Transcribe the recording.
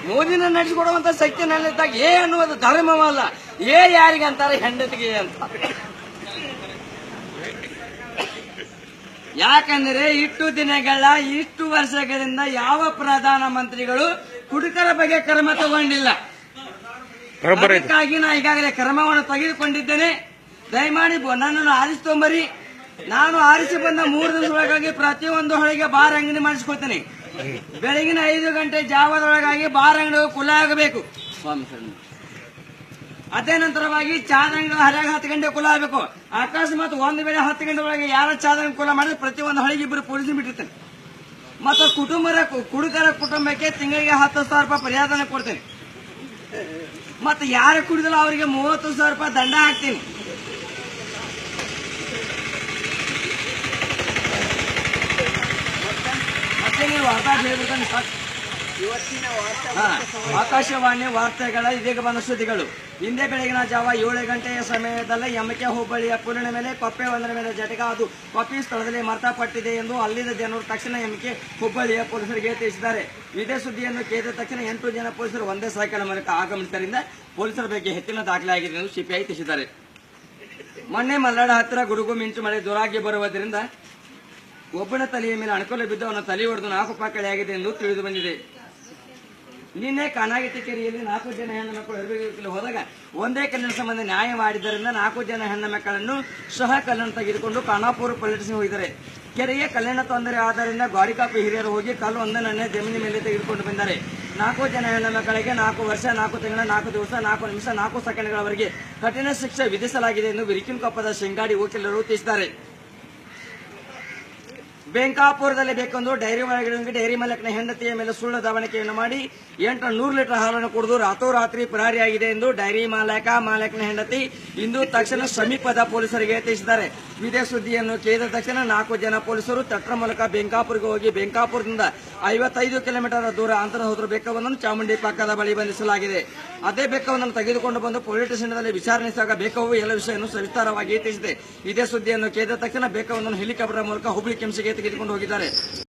ಮೋದಿನ ನಡೆಸಿಕೊಡುವಂತ ಶಕ್ತಿ ನಲ್ಲಿದ್ದಾಗ ಏ ಅನ್ನುವುದು ಧರ್ಮವಲ್ಲ, ಏ ಯಾರಿಗಂತಾರೆ ಹೆಂಡತಿಗೆ ಅಂತ. ಯಾಕಂದ್ರೆ ಇಷ್ಟು ದಿನಗಳ ಇಷ್ಟು ವರ್ಷಗಳಿಂದ ಯಾವ ಪ್ರಧಾನ ಮಂತ್ರಿಗಳು ಕುಡುಕರ ಬಗ್ಗೆ ಕ್ರಮ ತಗೊಂಡಿಲ್ಲ. ಅದಕ್ಕಾಗಿ ನಾ ಈಗಾಗಲೇ ಕ್ರಮವನ್ನು ತೆಗೆದುಕೊಂಡಿದ್ದೇನೆ. ದಯಮಾಡಿ ನನ್ನನ್ನು ಆರಿಸಿಕೊಂಬರಿ. ನಾನು ಆರಿಸಿ ಬಂದ 3 ದಿವಸದೊಳಗಾಗಿ ಪ್ರತಿಯೊಂದು ಹೊಳೆಗೆ ಬಾರ್ ಅಂಗಡಿ ಮಾಡಿಸ್ಕೊಳ್ತೇನೆ. ಬೆಳಗಿನ 5 ಗಂಟೆ ಜಾವದೊಳಗಾಗಿ ಬಾರ್ ಅಂಗಡಿ ಕುಲ ಆಗಬೇಕು ಸ್ವಾಮಿ ಸರ್. ಅದೇ ನಂತರವಾಗಿ ಚಾದ ಅಂಗಡಿ ಹರಿಯಾಗ 10 ಗಂಟೆ ಕುಲ ಆಗಬೇಕು. ಅಕಸ್ಮಾತ್ ಒಂದು ವೇಳೆ 10 ಗಂಟೆ ಒಳಗೆ ಯಾರ ಚಾದ ಅಂಗಡಿ ಕುಲ ಮಾಡಿದ್ರೆ ಪ್ರತಿಯೊಂದು ಹೊಳೆಗೆ 2 ಪೊಲೀಸ್ ಬಿಟ್ಟಿರ್ತೇನೆ. ಮತ್ತು ಕುಡುಕರ ಕುಟುಂಬಕ್ಕೆ ತಿಂಗಳಿಗೆ 10,000 ರೂಪಾಯಿ ಪರಿಹಾರ ಕೊಡ್ತೇನೆ. ಮತ್ತು ಯಾರು ಕುಡಿದಲ್ಲ ಅವರಿಗೆ 30,000 ರೂಪಾಯಿ ದಂಡ ಹಾಕ್ತೀನಿ. ಆಕಾಶವಾಣಿ ವಾರ್ತೆಗಳ ಇದೀಗ ಬಂದ ಸುದ್ದಿಗಳು. ಇಂದೇ ಬೆಳಗಿನ ಜಾವ 7 ಗಂಟೆಯ ಸಮಯದಲ್ಲಿ ಎಮ್ಕೆ ಹೋಬಳಿಯ ಪುಲಿನ ಮೇಲೆ ಕೊಪ್ಪೆ ಒಂದರ ಮೇಲೆ ಜಟಕ ಅದು ಕೊಪ್ಪಿ ಸ್ಥಳದಲ್ಲಿ ಮೃತಪಟ್ಟಿದೆ ಎಂದು ಅಲ್ಲಿನ ಜನರು ತಕ್ಷಣ ಎಮ್ಕೆ ಹುಬ್ಬಳ್ಳಿಯ ಪೊಲೀಸರಿಗೆ ತಿಳಿಸಿದ್ದಾರೆ. ಇದೇ ಸುದ್ದಿಯನ್ನು ಕೇಳಿದ ತಕ್ಷಣ 8 ಜನ ಪೊಲೀಸರು ಒಂದೇ ಸೈಕಲ್ ಮೂಲಕ ಆಗಮಿಸಿದ್ದರಿಂದ ಪೊಲೀಸರ ಬಗ್ಗೆ ಹೆಚ್ಚಿನ ದಾಖಲೆ ಆಗಿದೆ ಎಂದು ಸಿಪಿಐ ತಿಳಿಸಿದ್ದಾರೆ. ಮೊನ್ನೆ ಮಲ್ನಾಡ ಹತ್ತಿರ ಗುಡುಗು ಮಿಂಚು ಮಳೆ ಜೋರಾಗಿ ಬರುವುದರಿಂದ ಒಬ್ಬನ ತಲೆಯ ಮೇಲೆ ಅಣಕಲು ಬಿದ್ದು ಅವನ ತಲೆ ಹೊಡೆದು 4 ಪಾಕಳೆಯಾಗಿದೆ ಎಂದು ತಿಳಿದು ಬಂದಿದೆ. ನಿನ್ನೆ ಕಾನಾಗಿಟ್ಟಿ ಕೆರೆಯಲ್ಲಿ 4 ಜನ ಹೆಣ್ಣು ಮಕ್ಕಳು ಅರಿವಿಗೆ ಹೋದಾಗ ಒಂದೇ ಕಲ್ಲಿನ ಸಂಬಂಧ ನ್ಯಾಯ ಮಾಡಿದ್ದರಿಂದ 4 ಜನ ಹೆಣ್ಣು ಮಕ್ಕಳನ್ನು ಸಹ ಕಲ್ಲನ್ನು ತೆಗೆದುಕೊಂಡು ಖಾನಾಪುರ ಪೊಲೀಸ್ ಸ್ಟೇಷನ್ ಹೋಗಿದ್ದಾರೆ. ಕೆರೆಗೆ ಕಲ್ಲಿನ ತೊಂದರೆ ಆದ್ದರಿಂದ ಗಾಡಿಕಾಪಿ ಹಿರಿಯರು ಹೋಗಿ ಕಲ್ಲು ಒಂದನ್ನೇ ಜಮೀನಿನ ಮೇಲೆ ತೆಗೆದುಕೊಂಡು ಬಂದರೆ 4 ಜನ ಹೆಣ್ಣು ಮಕ್ಕಳಿಗೆ 4 ವರ್ಷ 4 ತಿಂಗಳ 4 ದಿವಸ 4 ನಿಮಿಷ 4 ಸೆಕೆಂಡ್ಗಳವರೆಗೆ ಕಠಿಣ ಶಿಕ್ಷೆ ವಿಧಿಸಲಾಗಿದೆ ಎಂದು ವಿರಿಕಿನಕೊಪ್ಪದ ಶಿಂಗಾಡಿ ವಕೀಲರು ತಿಳಿಸಿದ್ದಾರೆ. ಬೆಂಕಾಪುರದಲ್ಲಿ ಬೇಕೊಂದು ಡೈರಿ ಒಳಗಿಡುವಂಗೆ ಡೈರಿ ಮಾಲೀಕನ ಹೆಂಡತಿಯ ಮೇಲೆ ಸುಳ್ಳು ದಾವಣಿಕೆಯನ್ನು ಮಾಡಿ 800 ಲೀಟರ್ ಹಾಲನ್ನು ಕುಡಿದು ರಾತ್ರೋರಾತ್ರಿ ಪರಾರಿಯಾಗಿದೆ ಎಂದು ಡೈರಿ ಮಾಲೀಕನ ಹೆಂಡತಿ ಇಂದು ತಕ್ಷಣ ಸಮೀಪದ ಪೊಲೀಸರಿಗೆ ತಿಳಿಸಿದ್ದಾರೆ. ಇದೇ ಸುದ್ದಿಯನ್ನು ಕೇಳಿದ ತಕ್ಷಣ 4 ಜನ ಪೊಲೀಸರು ತಟ್ರ ಮೂಲಕ ಬೆಂಕಾಪುರಕ್ಕೆ ಹೋಗಿ ಬೆಂಕಾಪುರದಿಂದ 55 ಕಿಲೋಮೀಟರ್ ದೂರ ಅಂತರ ಹೋದರೂ ಬೆಕ್ಕವೊಂದನ್ನು ಚಾಮುಂಡಿ ಪಕ್ಕದ ಬಳಿ ಬಂಧಿಸಲಾಗಿದೆ. ಅದೇ ಬೆಕ್ಕವೊಂದನ್ನು ತೆಗೆದುಕೊಂಡು ಬಂದು ಪೊಲೀಸ್ ಸ್ಟೇಷನ್ನಲ್ಲಿ ವಿಚಾರಣೆಸಿದಾಗ ಬೆಕ್ಕವು ಎಲ್ಲ ವಿಷಯವನ್ನು ಸವಿಸ್ತಾರವಾಗಿ ತಿಳಿಸಿದೆ. ಇದೇ ಸುದ್ದಿಯನ್ನು ಕೇಳಿದ ತಕ್ಷಣ ಬೆಕ್ಕವೊಂದನ್ನು ಹೆಲಿಕಾಪ್ಟರ್ ಮೂಲಕ ಹುಬ್ಳಿ ಕೆಂಸಿಗೆ ತೆಗೆದುಕೊಂಡು ಹೋಗಿದ್ದಾರೆ.